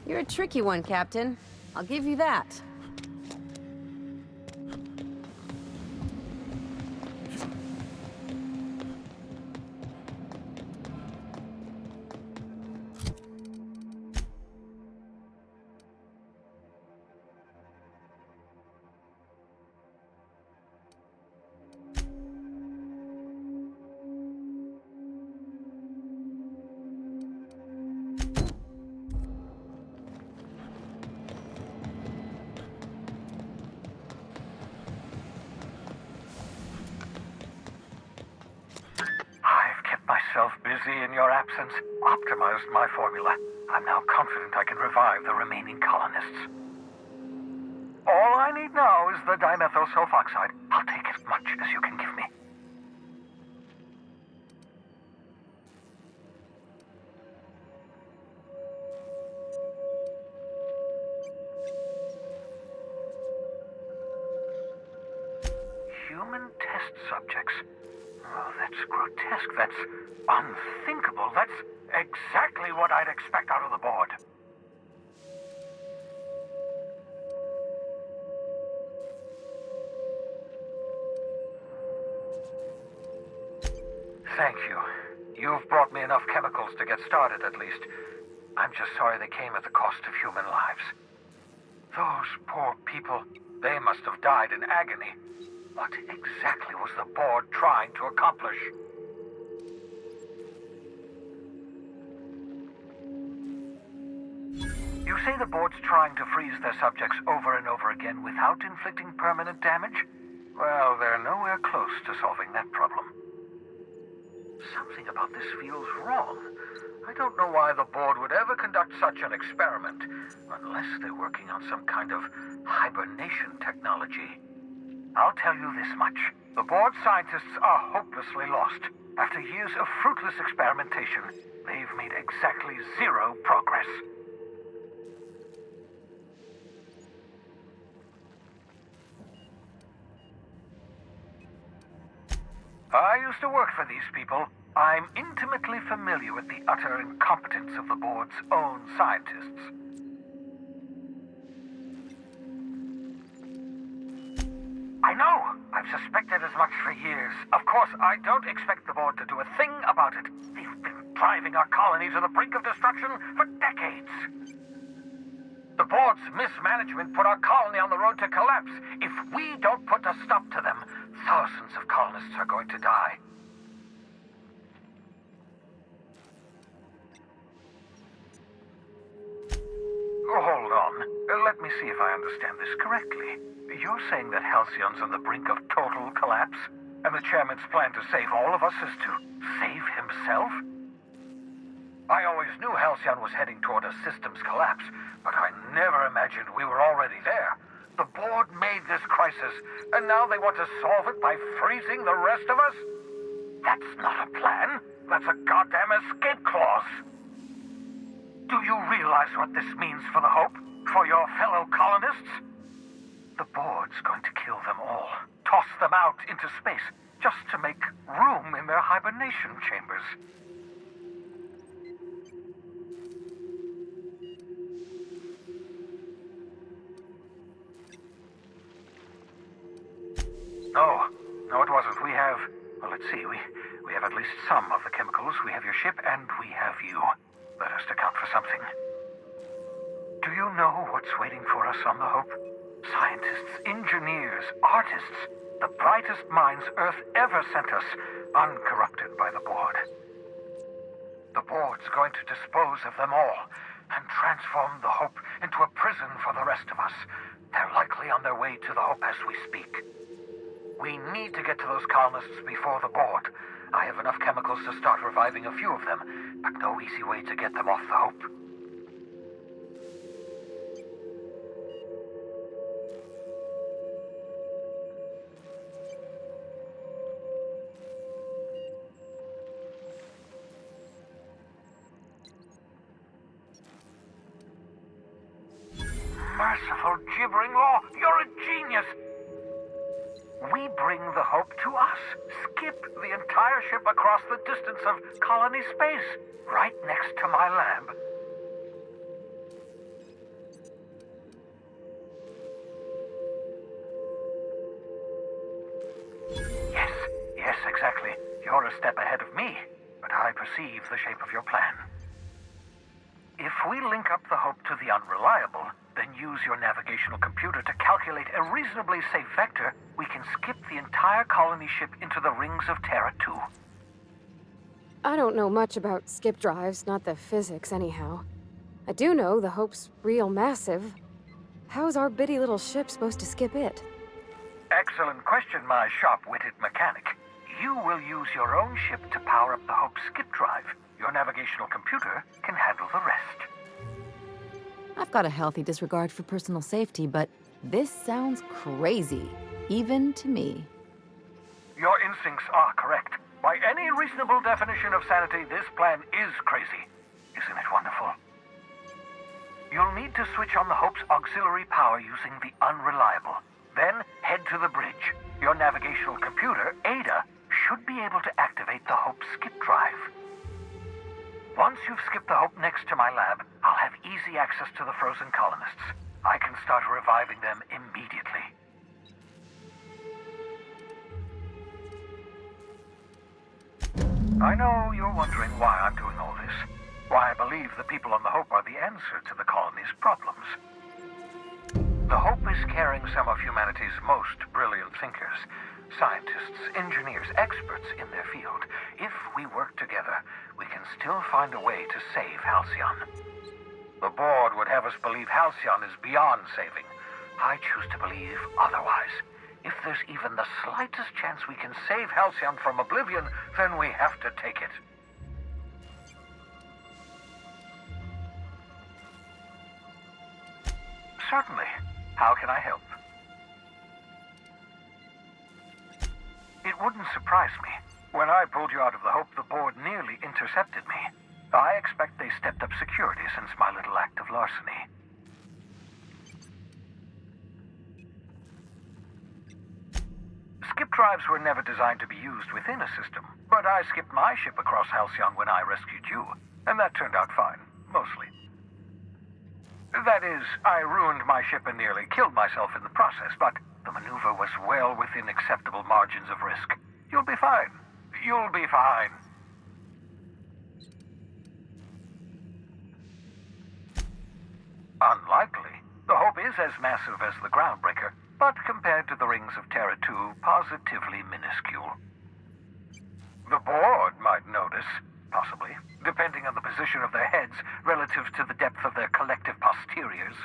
You're a tricky one, Captain. I'll give you that. I've kept myself busy in your absence, optimized my formula. I'm now confident I can revive the remaining colonists. All I need now is the dimethyl sulfoxide. I'll take as much as you can give me. Human test subjects. Oh, that's grotesque. That's unthinkable. That's exactly what I'd expect out of the board. Thank you. You've brought me enough chemicals to get started, at least. I'm just sorry they came at the cost of human lives. Those poor people, they must have died in agony. What exactly was the board trying to accomplish? You say the board's trying to freeze their subjects over and over again without inflicting permanent damage? Well, they're nowhere close to solving that problem. Something about this feels wrong. I don't know why the board would ever conduct such an experiment, unless they're working on some kind of hibernation technology. I'll tell you this much. The board scientists are hopelessly lost. After years of fruitless experimentation, they've made exactly zero progress. I used to work for these people. I'm intimately familiar with the utter incompetence of the board's own scientists. I know! I've suspected as much for years. Of course, I don't expect the board to do a thing about it. They've been driving our colony to the brink of destruction for decades. The board's mismanagement put our colony on the road to collapse. If we don't put a stop to them, thousands of colonists are going to die. Hold on. Let me see if I understand this correctly. You're saying that Halcyon's on the brink of total collapse? And the chairman's plan to save all of us is to save himself? I always knew Halcyon was heading toward a systems collapse, but I never imagined we were already there. The board made this crisis, and now they want to solve it by freezing the rest of us? That's not a plan. That's a goddamn escape clause. Do you realize what this means for the Hope? For your fellow colonists? The board's going to kill them all. Toss them out into space, just to make room in their hibernation chambers. No, it wasn't. We have... Well, let's see. We have at least some of the chemicals. We have your ship, and we have you. That has to count for something. Do you know what's waiting for us on the Hope? Scientists, engineers, artists, the brightest minds Earth ever sent us, uncorrupted by the board. The board's going to dispose of them all and transform the Hope into a prison for the rest of us. They're likely on their way to the Hope as we speak. We need to get to those colonists before the board. I have enough chemicals to start reviving a few of them, but no easy way to get them off the Hope. Merciful gibbering law! You're a genius! We bring the Hope to us. Skip the entire ship across the distance of colony space, right next to my lab. conceive the shape of your plan. If we link up the Hope to the Unreliable, then use your navigational computer to calculate a reasonably safe vector, we can skip the entire colony ship into the rings of Terra 2. I don't know much about skip drives, not the physics anyhow. I do know the Hope's real massive. How's our bitty little ship supposed to skip it? Excellent question, my sharp-witted mechanic. You will use your own ship to power up the Hope's skip drive. Your navigational computer can handle the rest. I've got a healthy disregard for personal safety, but this sounds crazy, even to me. Your instincts are correct. By any reasonable definition of sanity, this plan is crazy. Isn't it wonderful? You'll need to switch on the Hope's auxiliary power using the Unreliable. Then head to the bridge. Your navigational computer, Ada, should be able to activate the Hope's skip drive. Once you've skipped the Hope next to my lab, I'll have easy access to the frozen colonists. I can start reviving them immediately. I know you're wondering why I'm doing all this. Why I believe the people on the Hope are the answer to the colony's problems. The Hope is carrying some of humanity's most brilliant thinkers. Scientists, engineers, experts in their field. If we work together, we can still find a way to save Halcyon. The board would have us believe Halcyon is beyond saving. I choose to believe otherwise. If there's even the slightest chance we can save Halcyon from oblivion, then we have to take it. Certainly. How can I help? It wouldn't surprise me. When I pulled you out of the Hope, the board nearly intercepted me. I expect they stepped up security since my little act of larceny. Skip drives were never designed to be used within a system, but I skipped my ship across Halcyon when I rescued you, and that turned out fine, mostly. That is, I ruined my ship and nearly killed myself in the process, but the maneuver was well within acceptable margins of risk. You'll be fine. You'll be fine. Unlikely. The Hope is as massive as the Groundbreaker, but compared to the rings of Terra 2, positively minuscule. The board might notice, possibly, depending on the position of their heads relative to the depth of their collective posteriors.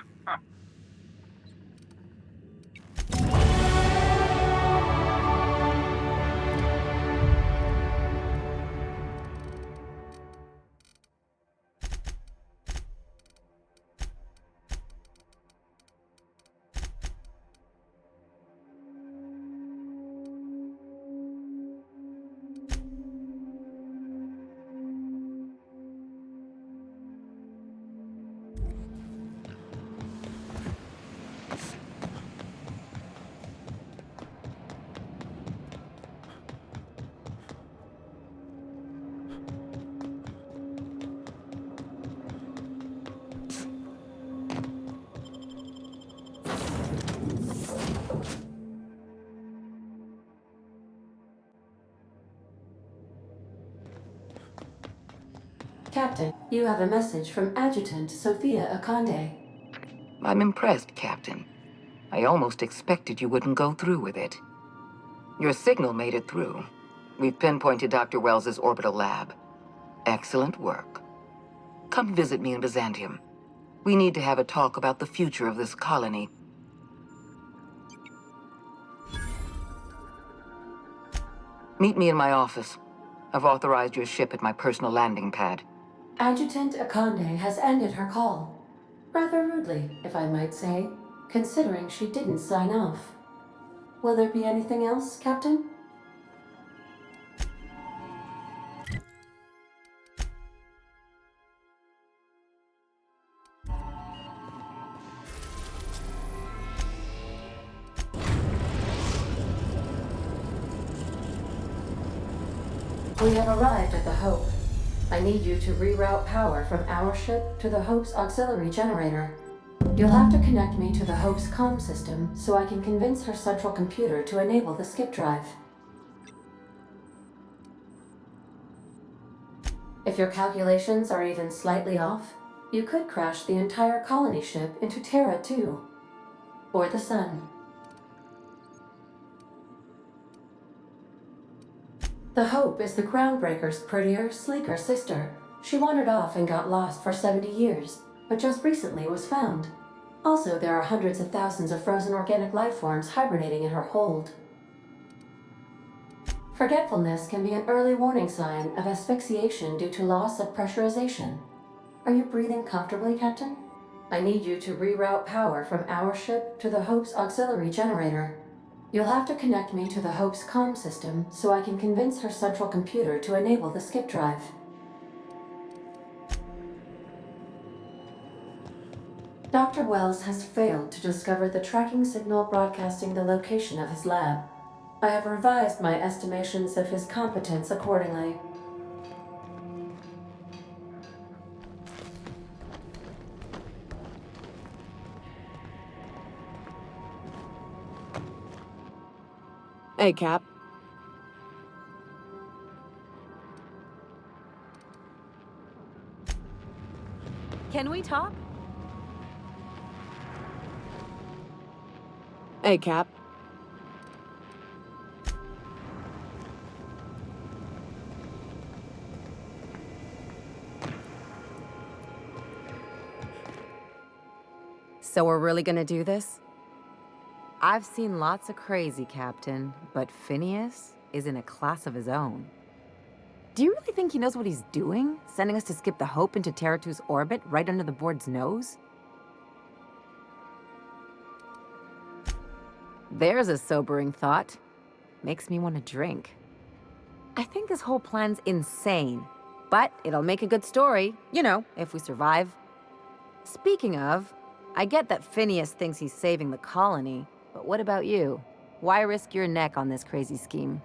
Captain, you have a message from Adjutant Sophia Akande. I'm impressed, Captain. I almost expected you wouldn't go through with it. Your signal made it through. We've pinpointed Dr. Wells's orbital lab. Excellent work. Come visit me in Byzantium. We need to have a talk about the future of this colony. Meet me in my office. I've authorized your ship at my personal landing pad. Adjutant Akande has ended her call. Rather rudely, if I might say, considering she didn't sign off. Will there be anything else, Captain? We have arrived at the Hope. I need you to reroute power from our ship to the Hope's auxiliary generator. You'll have to connect me to the Hope's comm system so I can convince her central computer to enable the skip drive. If your calculations are even slightly off, you could crash the entire colony ship into Terra 2. Or the Sun. The Hope is the Groundbreaker's prettier, sleeker sister. She wandered off and got lost for 70 years, but just recently was found. Also, there are hundreds of thousands of frozen organic life forms hibernating in her hold. Forgetfulness can be an early warning sign of asphyxiation due to loss of pressurization. Are you breathing comfortably, Captain? I need you to reroute power from our ship to the Hope's auxiliary generator. You'll have to connect me to the Hope's comm system so I can convince her central computer to enable the skip drive. Dr. Wells has failed to discover the tracking signal broadcasting the location of his lab. I have revised my estimations of his competence accordingly. Hey, Cap. Can we talk? Hey, Cap. So we're really gonna do this? I've seen lots of crazy, Captain, but Phineas is in a class of his own. Do you really think he knows what he's doing? Sending us to skip the Hope into Terra 2's orbit right under the board's nose? There's a sobering thought. Makes me want to drink. I think this whole plan's insane, but it'll make a good story, you know, if we survive. Speaking of, I get that Phineas thinks he's saving the colony, but what about you? Why risk your neck on this crazy scheme?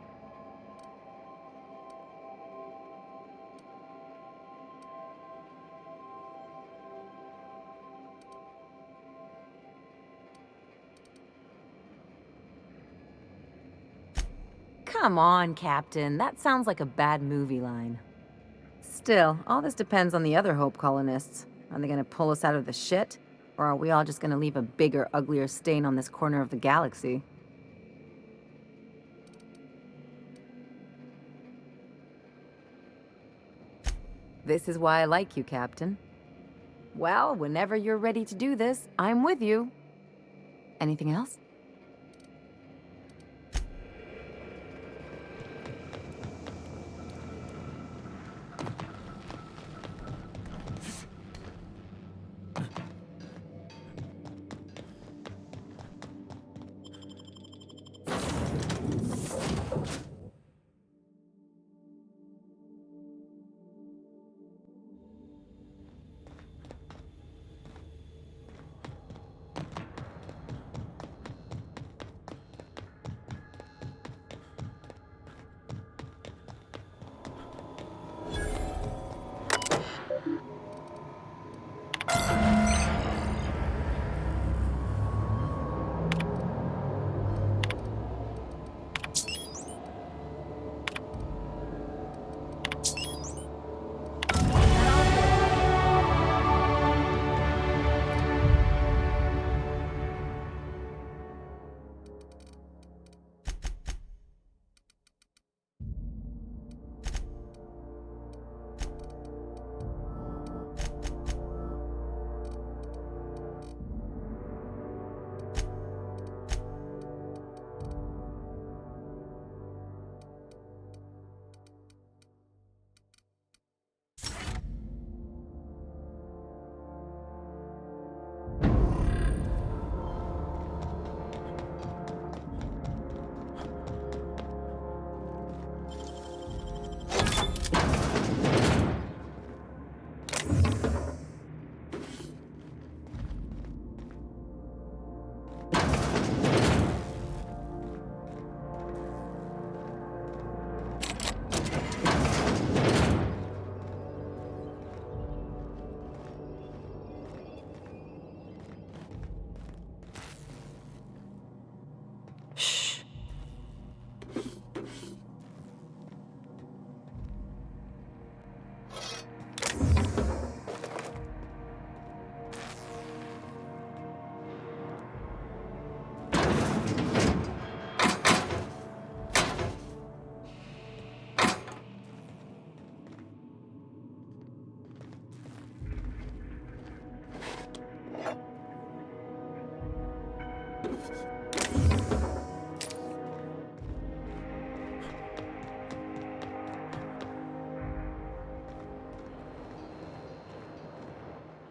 Come on, Captain. That sounds like a bad movie line. Still, all this depends on the other Hope colonists. Are they gonna pull us out of the shit? Or are we all just gonna leave a bigger, uglier stain on this corner of the galaxy? This is why I like you, Captain. Well, whenever you're ready to do this, I'm with you. Anything else?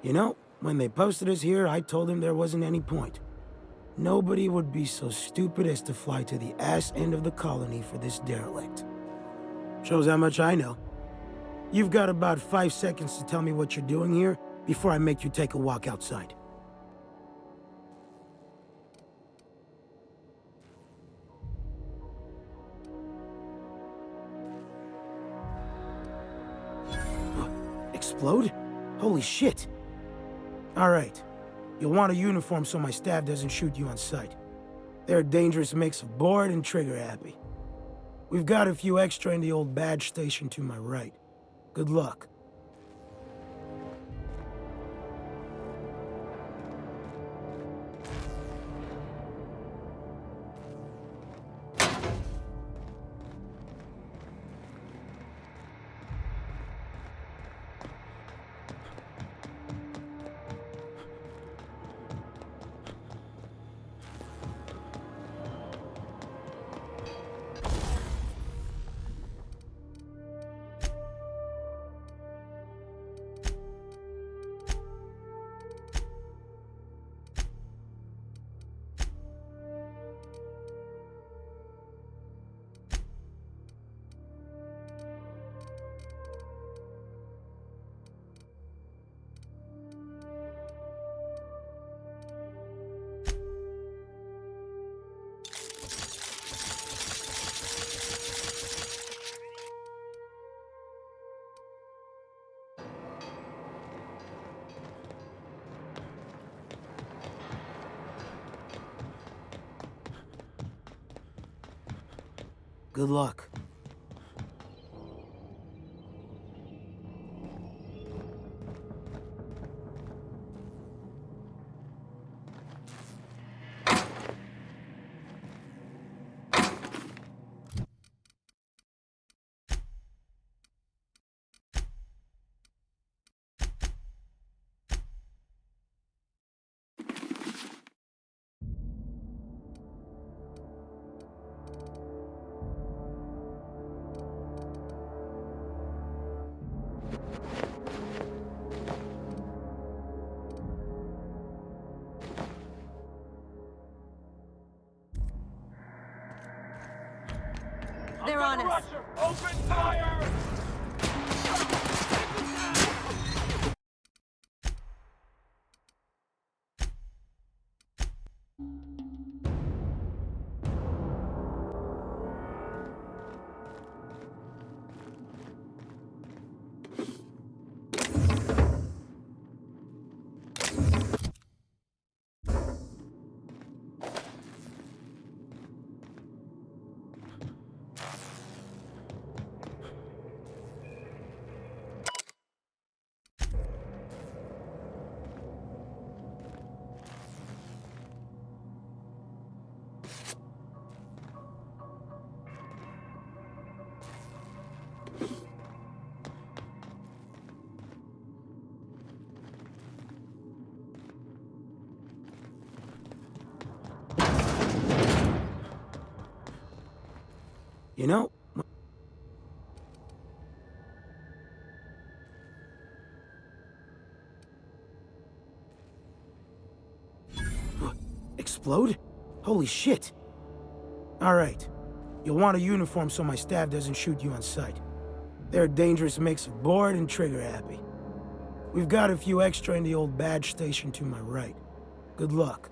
You know, when they posted us here, I told them there wasn't any point. Nobody would be so stupid as to fly to the ass end of the colony for this derelict. Shows how much I know. You've got about 5 seconds to tell me what you're doing here before I make you take a walk outside. Explode? Holy shit. All right. You'll want a uniform so my staff doesn't shoot you on sight. They're a dangerous mix of bored and trigger-happy. We've got a few extra in the old badge station to my right. Good luck. Good luck. They're on us. Open fire! You know, explode? Holy shit. All right. You'll want a uniform so my staff doesn't shoot you on sight. They're a dangerous mix of bored and trigger-happy. We've got a few extra in the old badge station to my right. Good luck.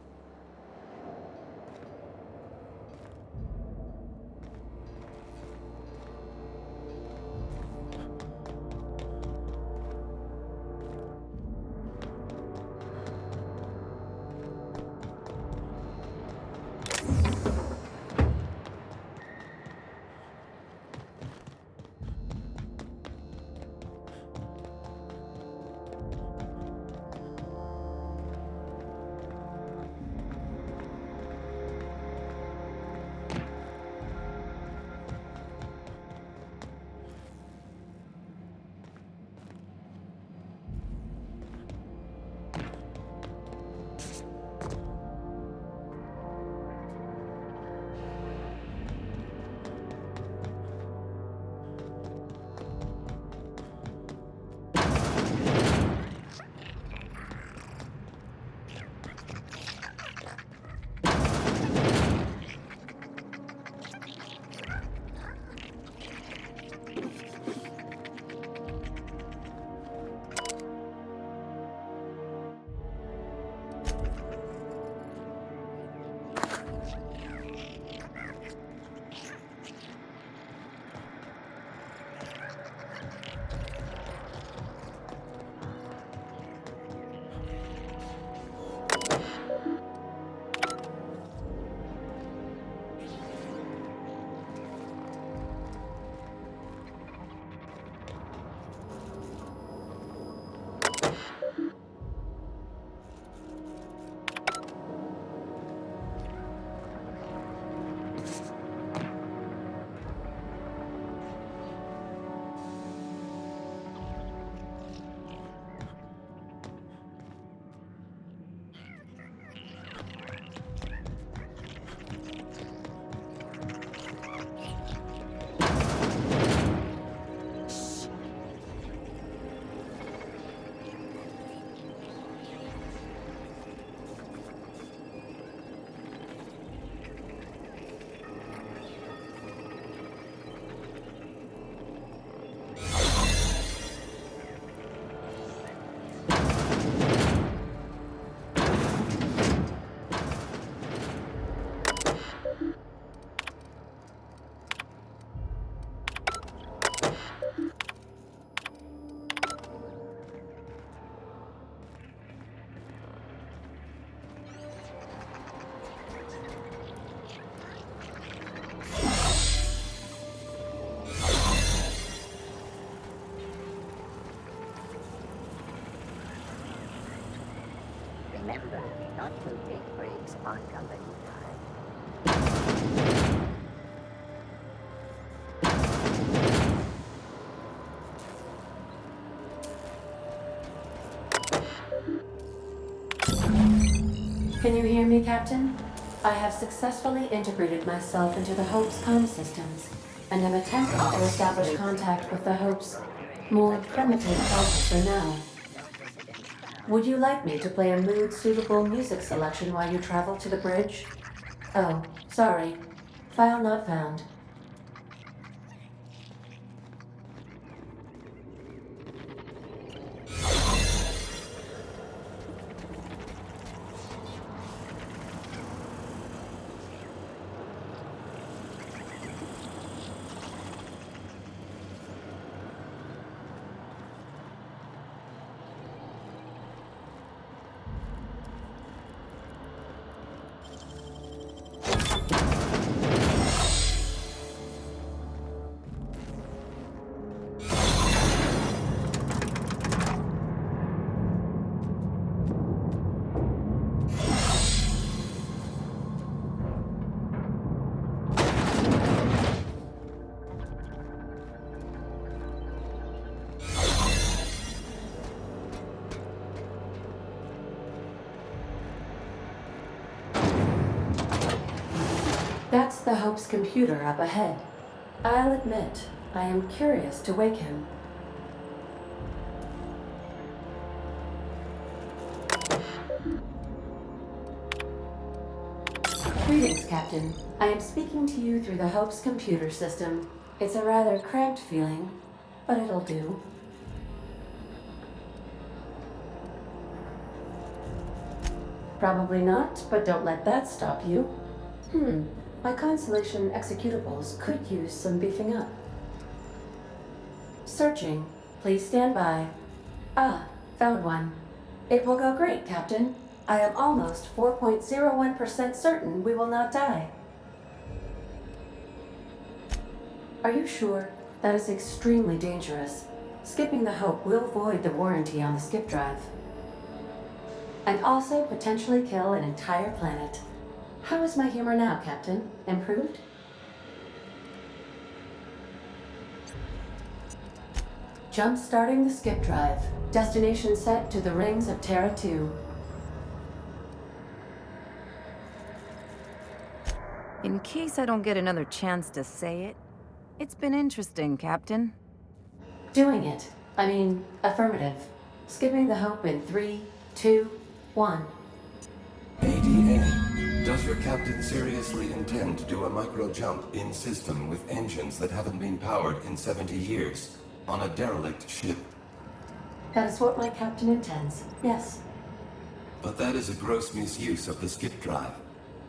Remember not to take breaks on company time. Can you hear me, Captain? I have successfully integrated myself into the Hope's comm systems, and am attempting to establish contact with the Hope's more primitive processor now. Would you like me to play a mood-suitable music selection while you travel to the bridge? Oh, sorry. File not found. That's the Hope's computer up ahead. I'll admit, I am curious to wake him. Greetings, Captain. I am speaking to you through the Hope's computer system. It's a rather cramped feeling, but it'll do. Probably not, but don't let that stop you. My Constellation executables could use some beefing up. Searching. Please stand by. Ah, found one. It will go great, Captain. I am almost 4.01% certain we will not die. Are you sure? That is extremely dangerous. Skipping the Hope will void the warranty on the skip drive. And also potentially kill an entire planet. How is my humor now, Captain? Improved? Jump-starting the skip drive. Destination set to the rings of Terra 2. In case I don't get another chance to say it, it's been interesting, Captain. Doing it. I mean, affirmative. Skipping the Hope in 3, 2, 1. ADA. Does your captain seriously intend to do a micro-jump in system with engines that haven't been powered in 70 years on a derelict ship? That is what my captain intends, yes. But that is a gross misuse of the skip drive.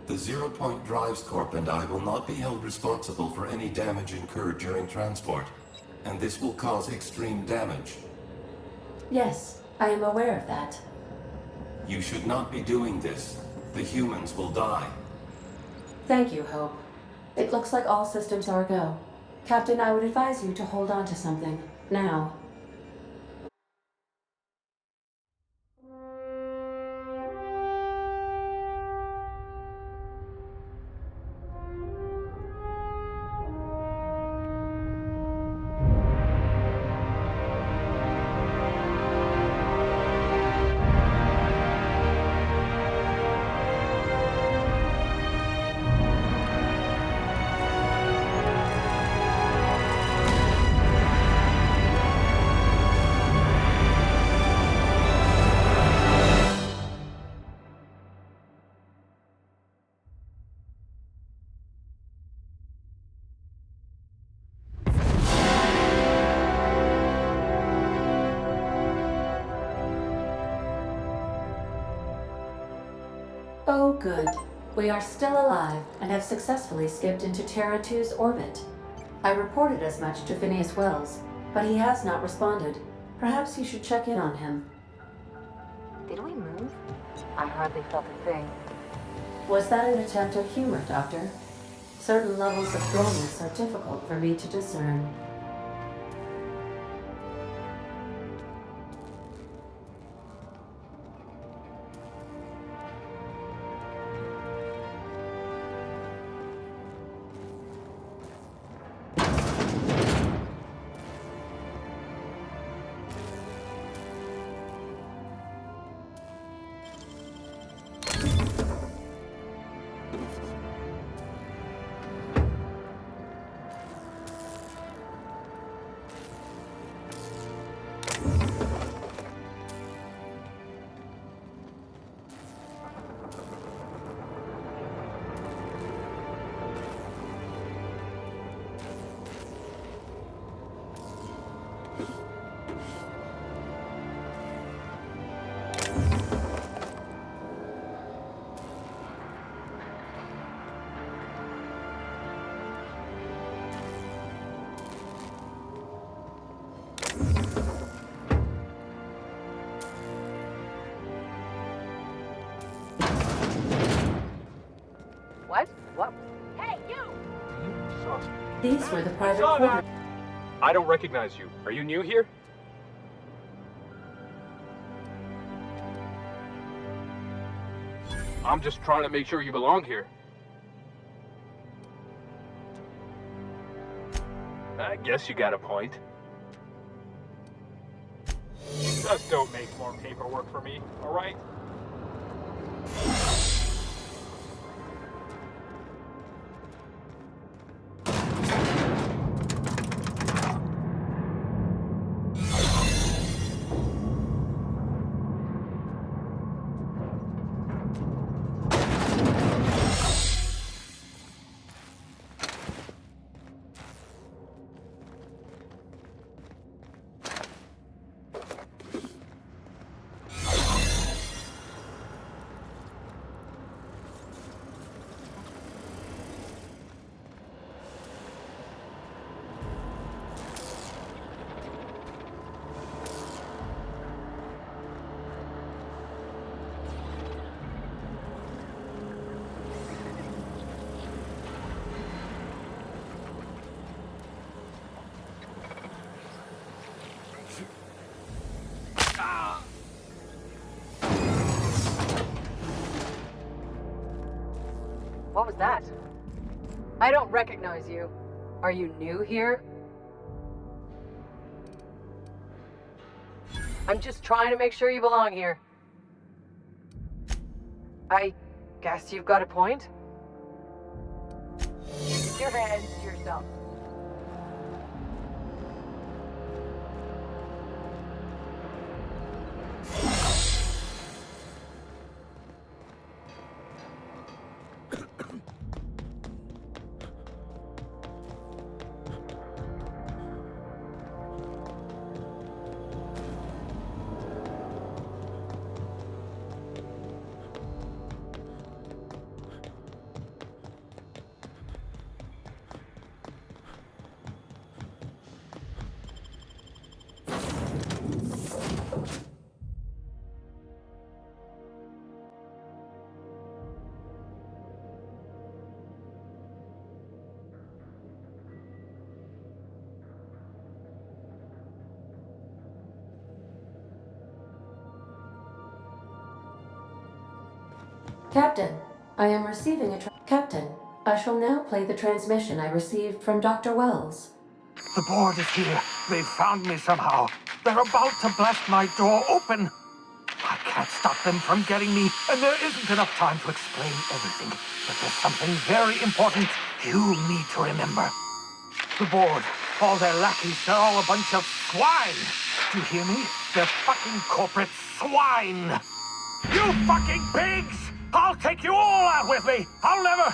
The Zero Point Drives Corp and I will not be held responsible for any damage incurred during transport, and this will cause extreme damage. Yes, I am aware of that. You should not be doing this. The humans will die. Thank you, Hope. It looks like all systems are go. Captain, I would advise you to hold on to something. Now. Oh, good. We are still alive and have successfully skipped into Terra 2's orbit. I reported as much to Phineas Wells, but he has not responded. Perhaps you should check in on him. Did we move? I hardly felt a thing. Was that an attempt at humor, Doctor? Certain levels of dullness are difficult for me to discern. What? Hey, you! These were the private quarters. I don't recognize you. Are you new here? I'm just trying to make sure you belong here. I guess you got a point. Just don't make more paperwork for me, alright? What was that? I don't recognize you. Are you new here? I'm just trying to make sure you belong here. I guess you've got a point. Keep your hands to yourself. Captain, I am receiving a Captain, I shall now play the transmission I received from Dr. Wells. The board is here. They've found me somehow. They're about to blast my door open. I can't stop them from getting me, and there isn't enough time to explain everything. But there's something very important you need to remember. The board, all their lackeys, they're all a bunch of swine. Do you hear me? They're fucking corporate swine. You fucking pigs! I'll take you all out with me! I'll never...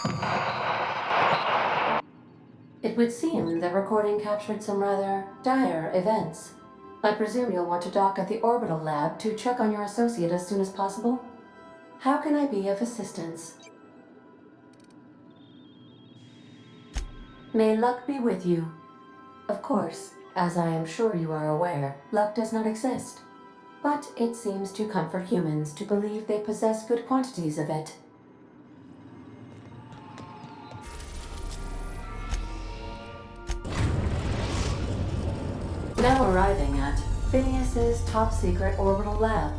It would seem the recording captured some rather dire events. I presume you'll want to dock at the orbital lab to check on your associate as soon as possible. How can I be of assistance? May luck be with you. Of course, as I am sure you are aware, luck does not exist. But it seems to comfort humans to believe they possess good quantities of it. Now arriving at Phineas's top-secret orbital lab.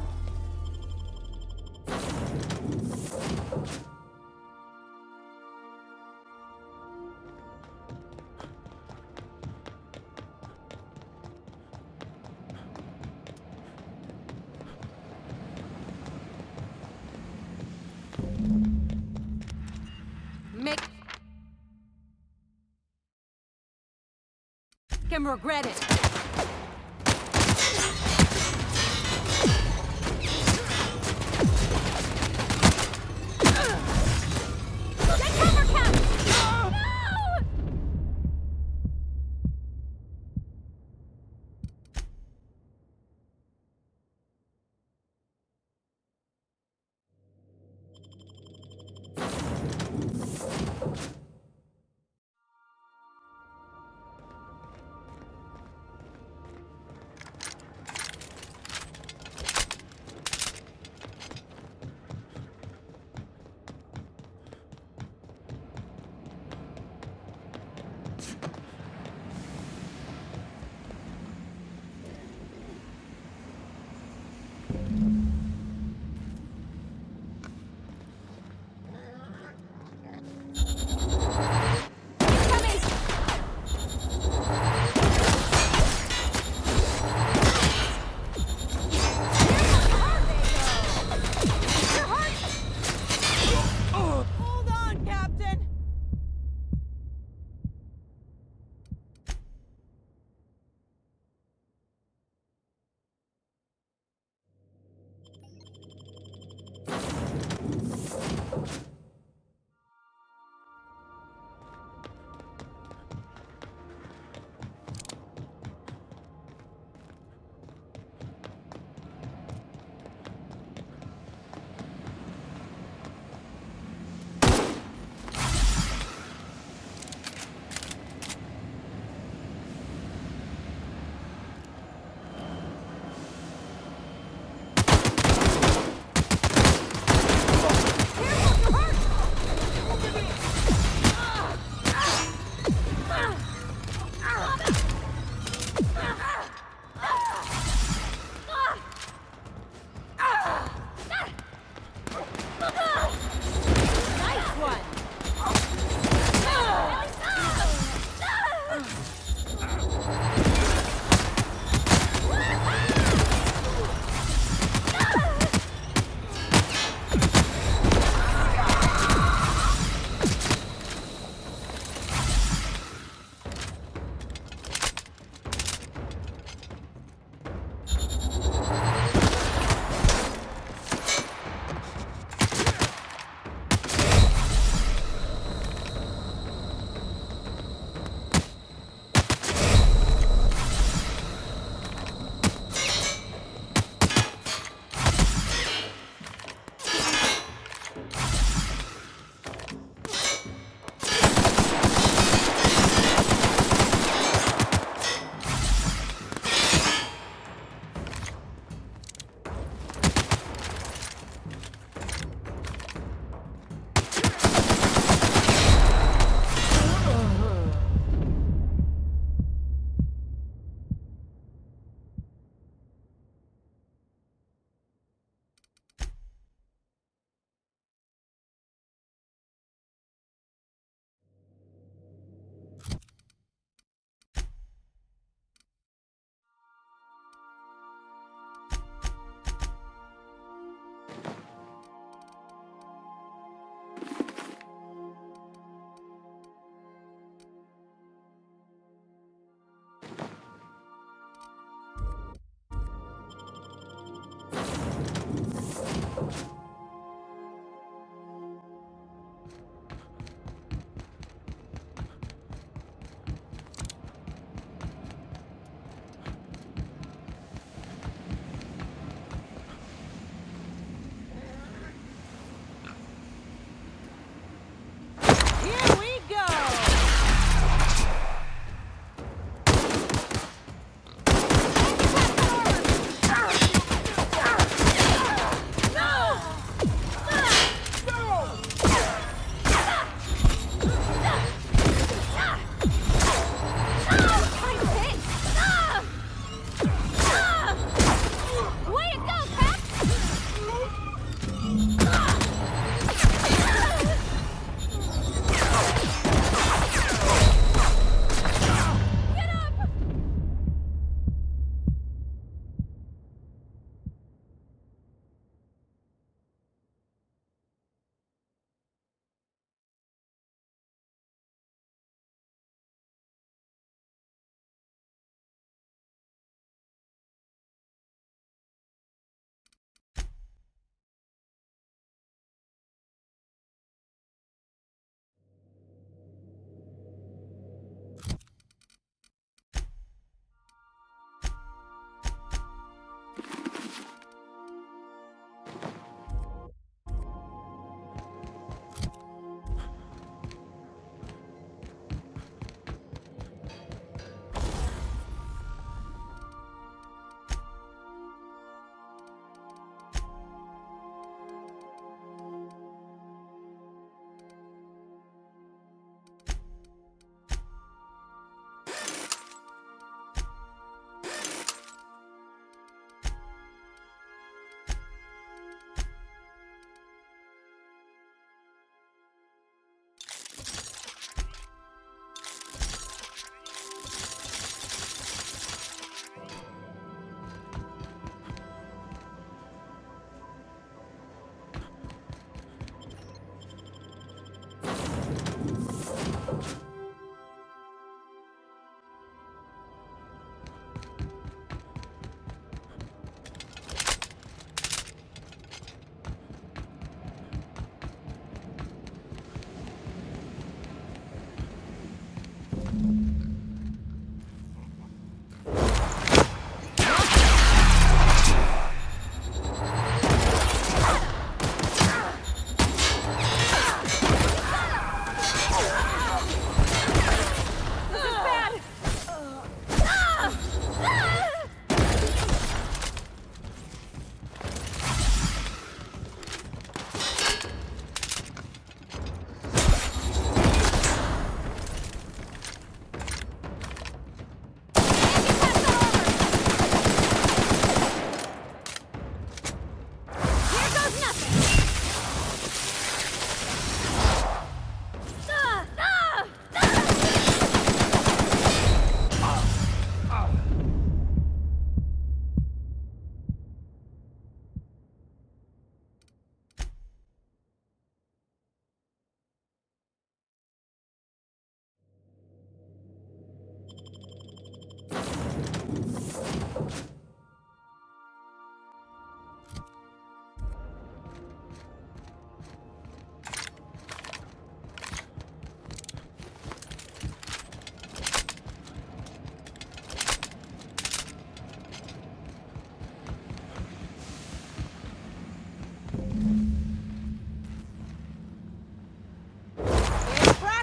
Make him regret it.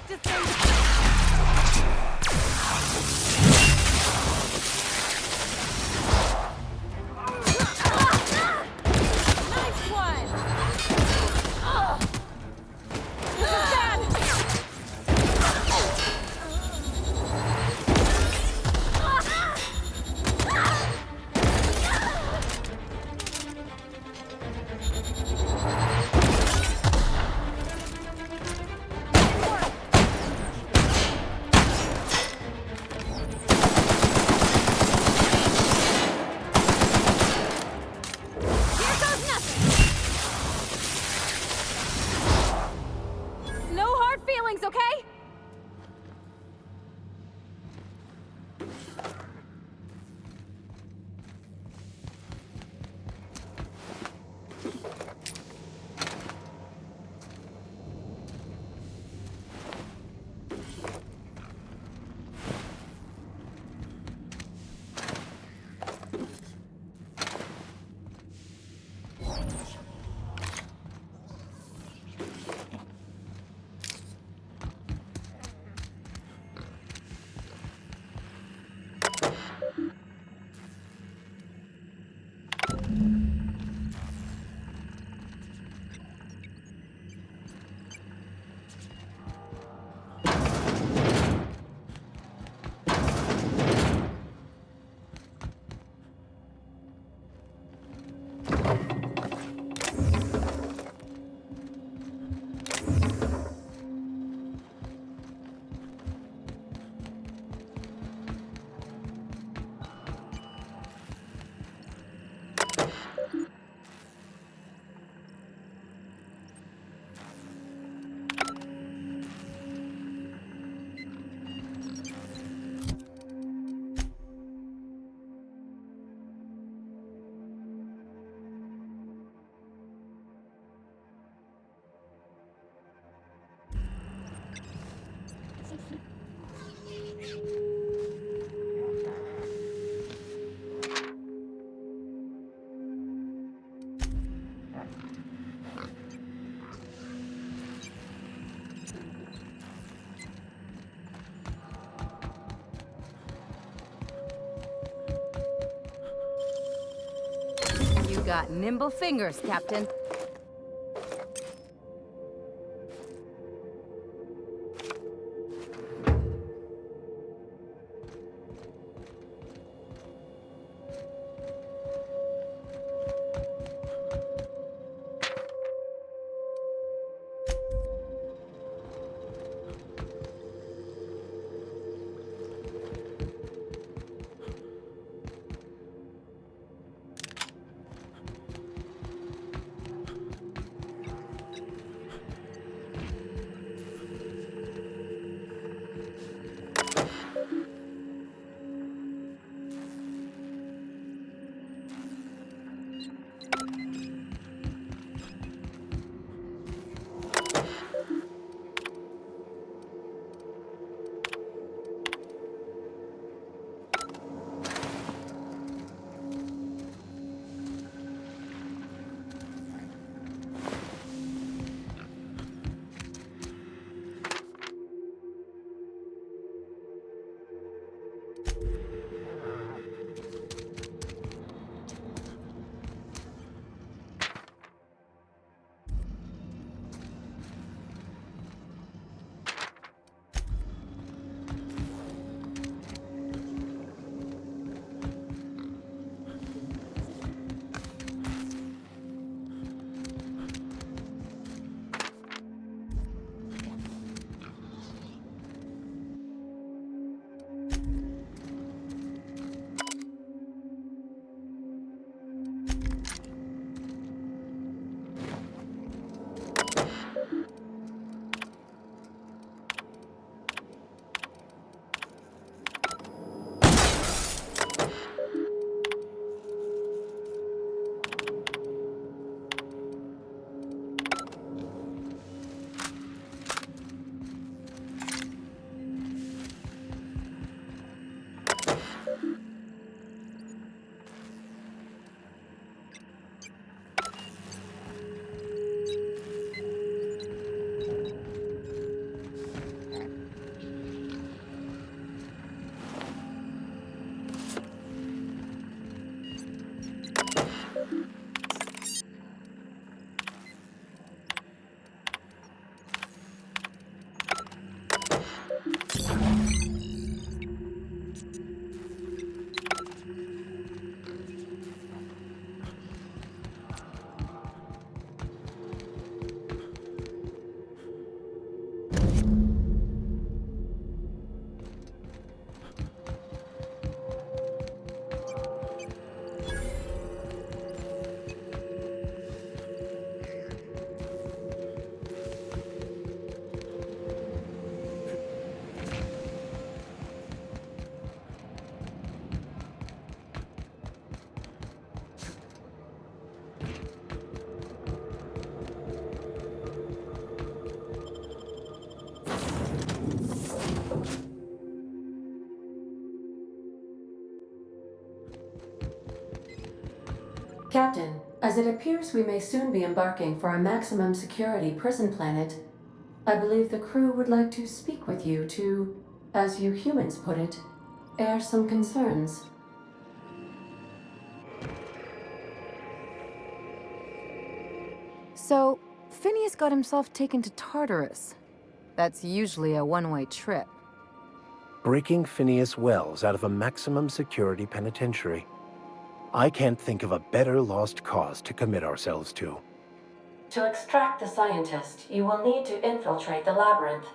No hard feelings, okay? You got nimble fingers, Captain. As it appears we may soon be embarking for a maximum security prison planet, I believe the crew would like to speak with you to, as you humans put it, air some concerns. So, Phineas got himself taken to Tartarus. That's usually a one-way trip. Breaking Phineas Wells out of a maximum security penitentiary. I can't think of a better lost cause to commit ourselves to. To extract the scientist, you will need to infiltrate the labyrinth.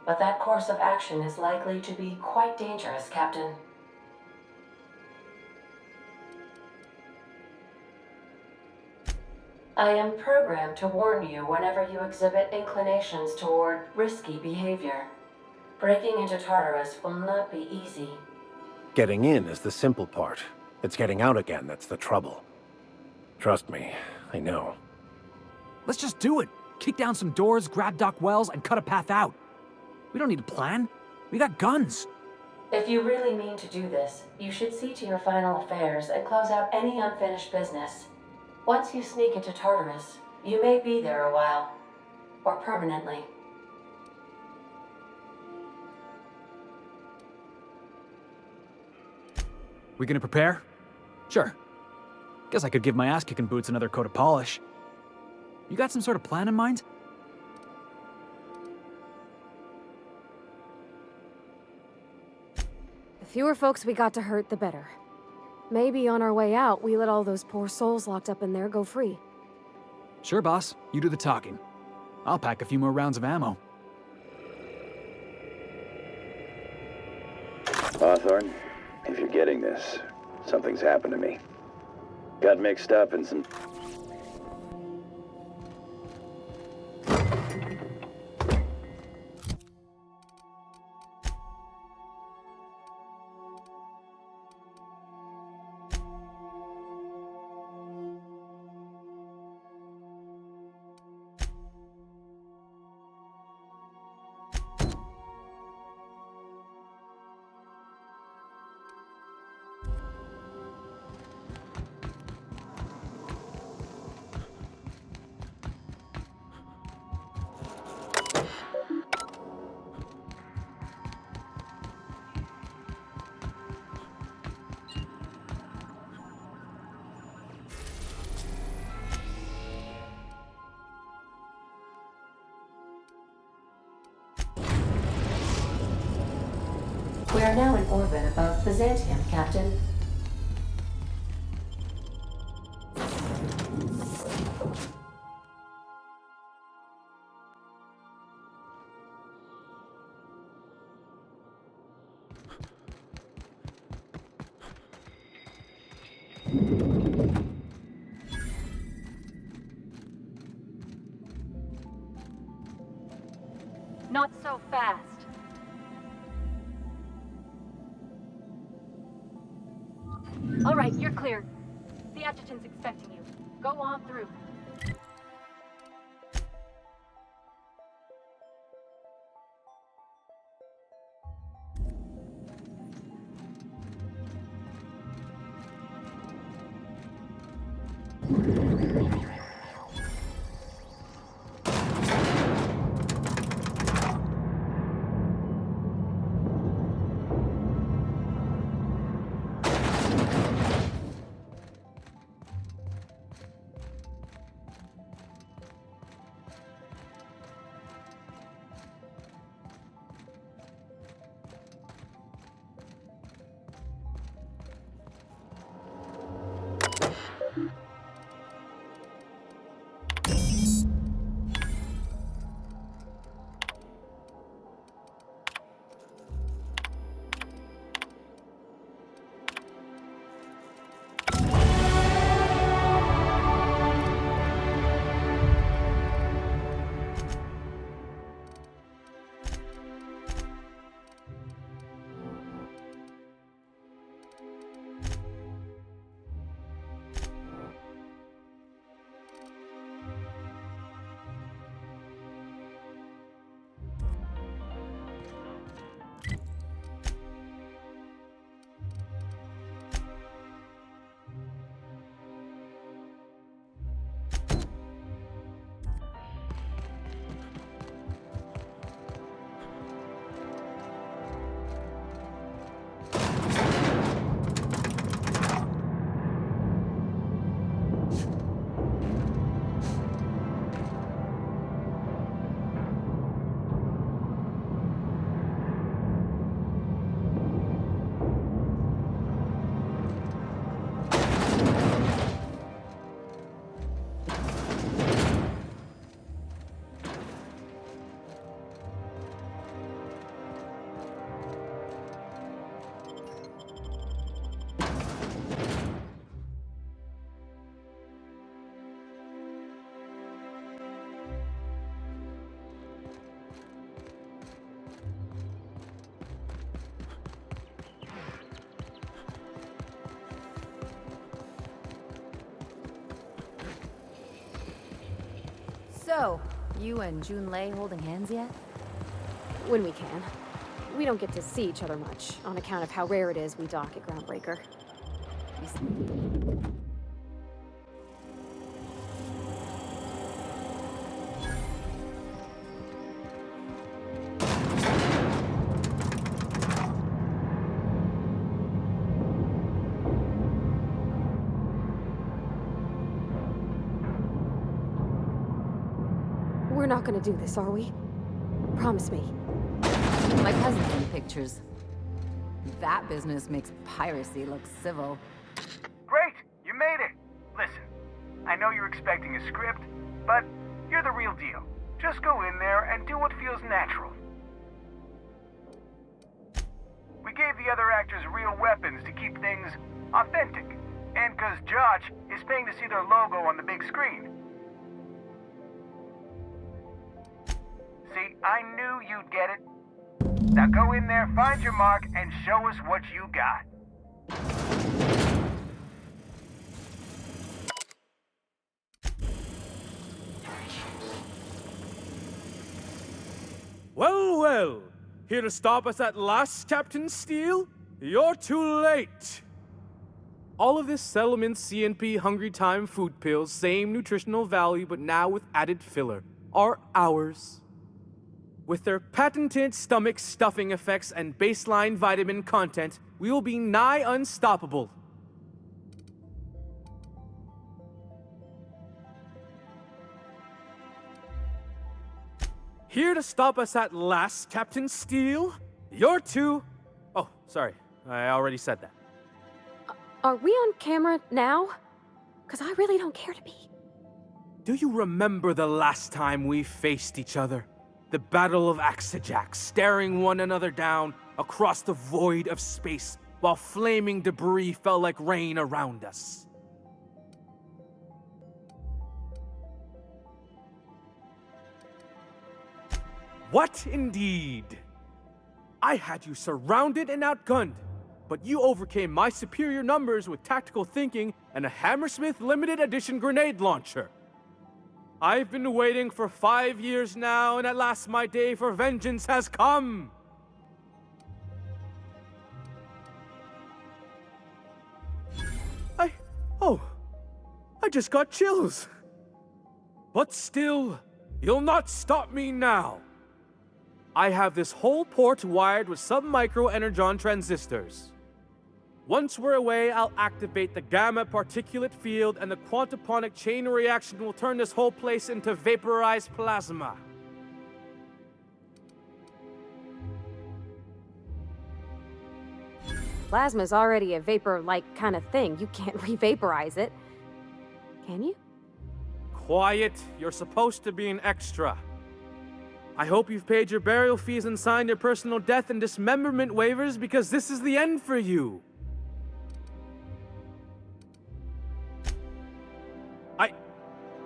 But that course of action is likely to be quite dangerous, Captain. I am programmed to warn you whenever you exhibit inclinations toward risky behavior. Breaking into Tartarus will not be easy. Getting in is the simple part. It's getting out again that's the trouble. Trust me, I know. Let's just do it. Kick down some doors, grab Doc Wells, and cut a path out. We don't need a plan. We got guns. If you really mean to do this, you should see to your final affairs and close out any unfinished business. Once you sneak into Tartarus, you may be there a while. Or permanently. We gonna prepare? Sure. Guess I could give my ass-kicking boots another coat of polish. You got some sort of plan in mind? The fewer folks we got to hurt, the better. Maybe on our way out, we let all those poor souls locked up in there go free. Sure, boss. You do the talking. I'll pack a few more rounds of ammo. Hawthorne, if you're getting this, something's happened to me. Got mixed up in some... We are now in orbit above Byzantium, Captain. Not so fast. All right, you're clear. The adjutant's expecting you. Go on through. So, you and Jun Lei holding hands yet? When we can. We don't get to see each other much, on account of how rare it is we dock at Groundbreaker. We're not gonna do this, are we? Promise me. My cousin's in the pictures. That business makes piracy look civil. Great! You made it! Listen, I know you're expecting a script, but you're the real deal. Just go in there and do what feels natural. We gave the other actors real weapons to keep things authentic. And 'cause Josh is paying to see their logo on the big screen. See, I knew you'd get it. Now go in there, find your mark, and show us what you got. Well, well. Here to stop us at last, Captain Steele? You're too late. All of this Settlement CNP Hungry Time food pills, same nutritional value, but now with added filler, are ours. With their patented stomach stuffing effects and baseline vitamin content, we will be nigh unstoppable. Here to stop us at last, Captain Steele? You're too... Oh, sorry. I already said that. Are we on camera now? 'Cause I really don't care to be. Do you remember the last time we faced each other? The Battle of Axajax, staring one another down across the void of space while flaming debris fell like rain around us. What indeed? I had you surrounded and outgunned, but you overcame my superior numbers with tactical thinking and a Hammersmith limited edition grenade launcher. I've been waiting for 5 years now, and at last my day for vengeance has come! I just got chills. But still, you'll not stop me now. I have this whole port wired with sub-micro energon transistors. Once we're away, I'll activate the gamma particulate field and the quantaponic chain reaction will turn this whole place into vaporized plasma. Plasma's already a vapor-like kind of thing. You can't re-vaporize it. Can you? Quiet. You're supposed to be an extra. I hope you've paid your burial fees and signed your personal death and dismemberment waivers because this is the end for you.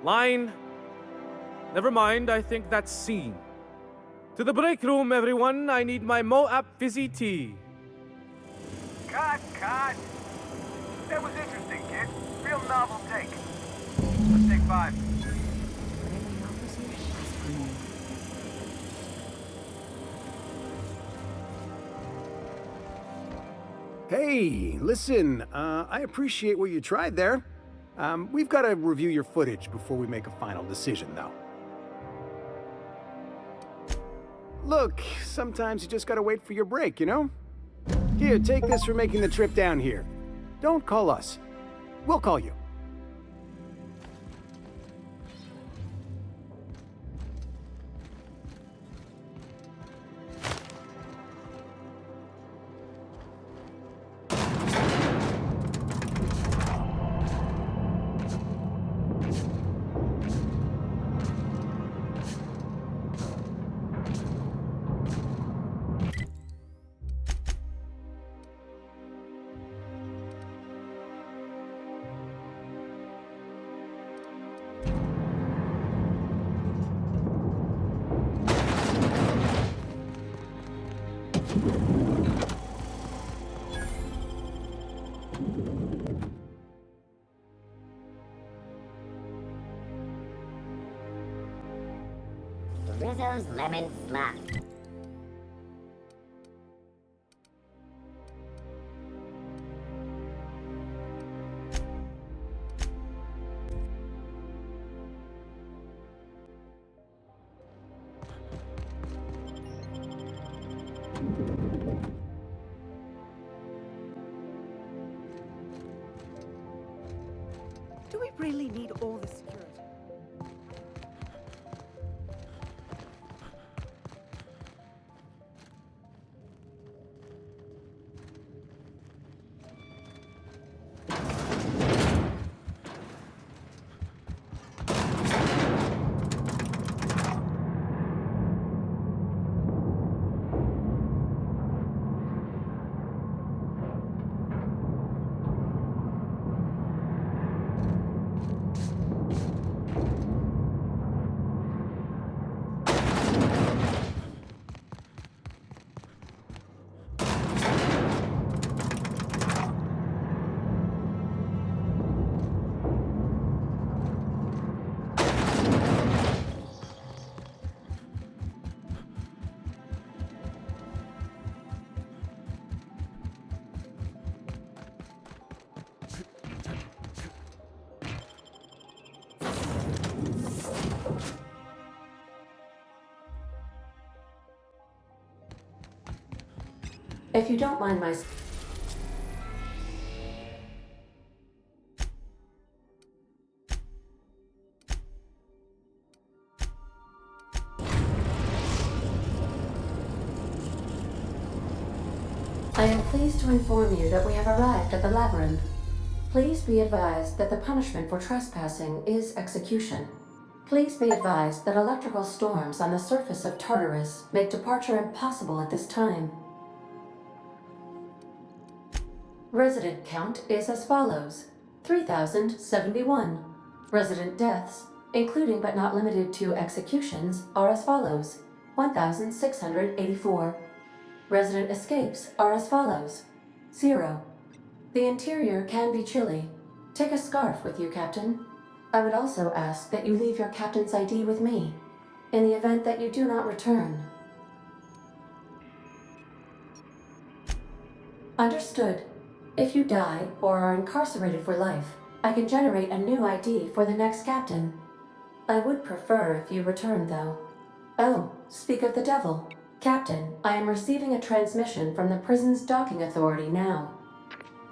Line. Never mind, I think that's scene. To the break room, everyone. I need my Moab fizzy tea. Cut! That was interesting, kid. Real novel take. Let's take 5. Hey, listen, I appreciate what you tried there. We've got to review your footage before we make a final decision, though. Look, sometimes you just gotta wait for your break, you know? Here, take this for making the trip down here. Don't call us. We'll call you. Rizzo's Lemon Slap. Do we really need all the security? If you don't mind my... I am pleased to inform you that we have arrived at the labyrinth. Please be advised that the punishment for trespassing is execution. Please be advised that electrical storms on the surface of Tartarus make departure impossible at this time. Resident count is as follows: 3,071. Resident deaths, including but not limited to executions, are as follows: 1,684. Resident escapes are as follows: 0. The interior can be chilly. Take a scarf with you, Captain. I would also ask that you leave your captain's ID with me, in the event that you do not return. Understood. If you die or are incarcerated for life, I can generate a new ID for the next captain. I would prefer if you returned, though. Oh, speak of the devil. Captain, I am receiving a transmission from the prison's docking authority now.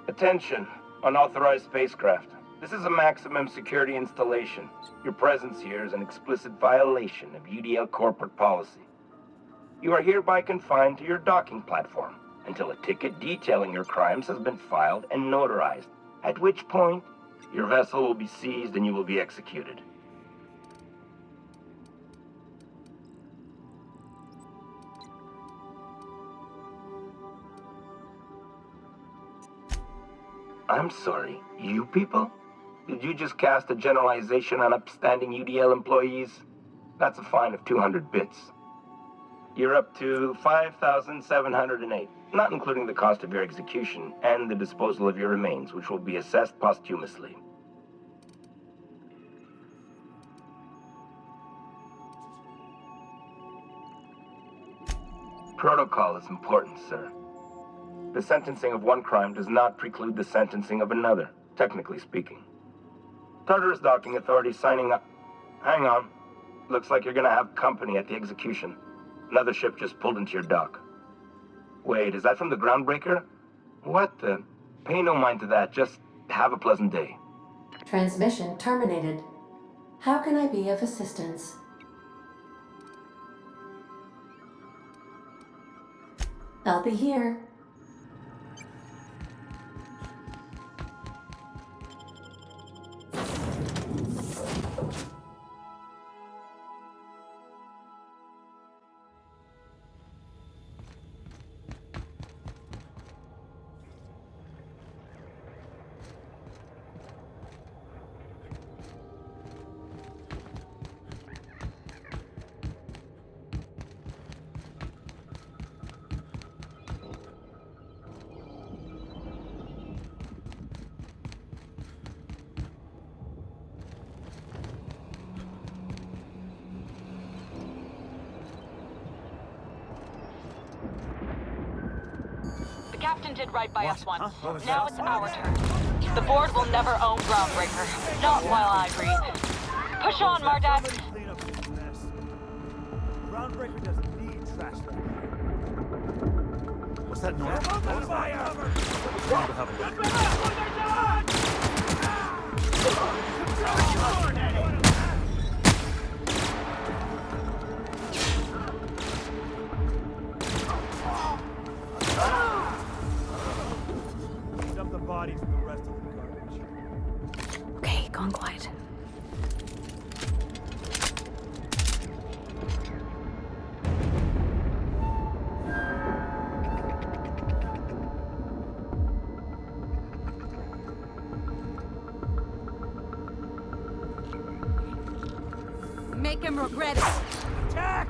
Attention, unauthorized spacecraft. This is a maximum security installation. Your presence here is an explicit violation of UDL corporate policy. You are hereby confined to your docking platform until a ticket detailing your crimes has been filed and notarized, at which point your vessel will be seized and you will be executed. I'm sorry, you people? Did you just cast a generalization on upstanding UDL employees? That's a fine of 200 bits. You're up to 5,708, not including the cost of your execution and the disposal of your remains, which will be assessed posthumously. Protocol is important, sir. The sentencing of one crime does not preclude the sentencing of another, technically speaking. Tartarus Docking Authority signing up. Hang on. Looks like you're gonna have company at the execution. Another ship just pulled into your dock. Wait, is that from the Groundbreaker? What the? Pay no mind to that, just have a pleasant day. Transmission terminated. How can I be of assistance? I'll be here. The captain did right by us once. Now it's our turn. The board will never own Groundbreaker. Not while I breathe. Push on, Mardak. Groundbreaker doesn't need trash. What's that noise? Dump the bodies and the rest of the garbage. Okay, gone quiet. Make him regret it. Attack!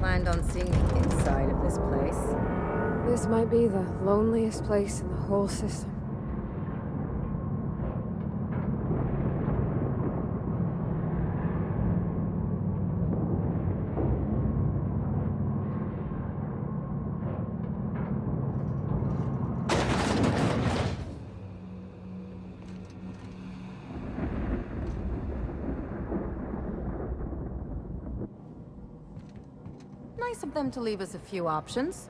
planned on seeing the inside of this place. This might be the loneliest place in the whole system. Nice of them to leave us a few options.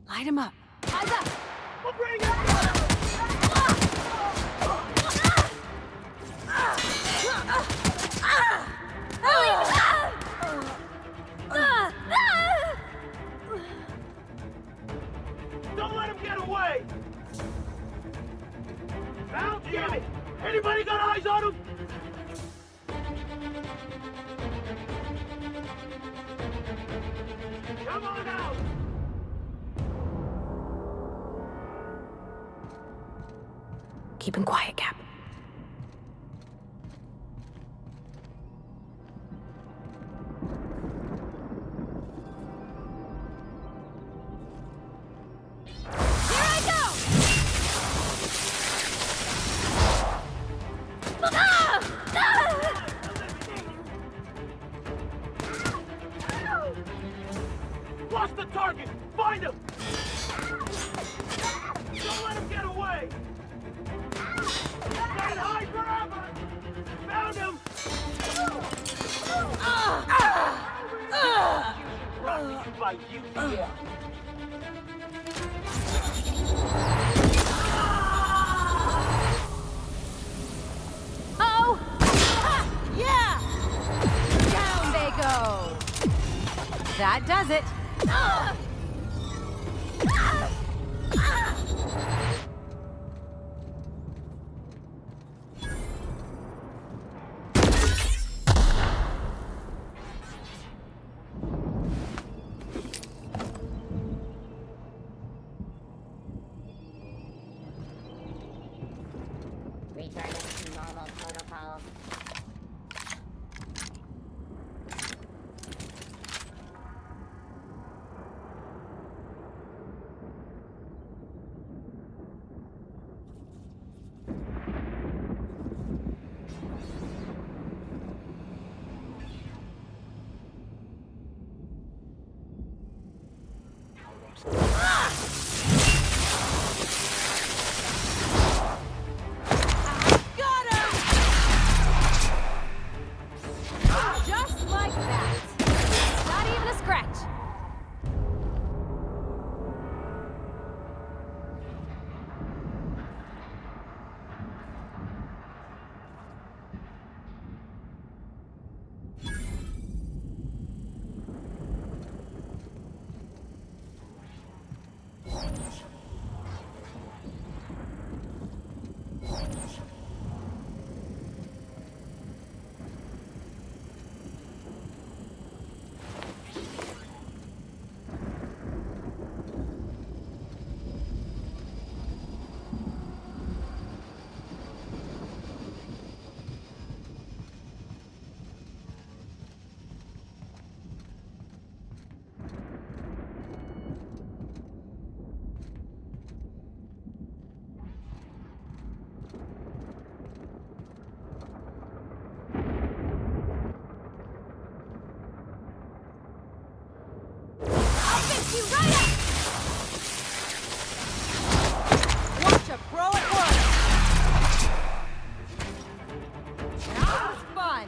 Light him up. Eyes up! We'll bring it! Don't let him get away! Now, Jimmy! Anybody got eyes on him? Come on out! Keep him quiet, Cap. Lost the target! Find him! Don't let him get away! Can't hide forever! Found him! Brought to you by UPL. Oh! Yeah! Down they go! That does it. Returning to normal protocol. Watch a pro at work! That was fun!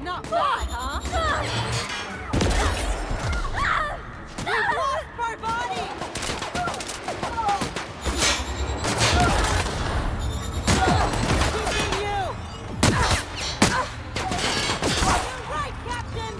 Not bad, huh? We've lost Barbani! Keeping you! You're right, Captain!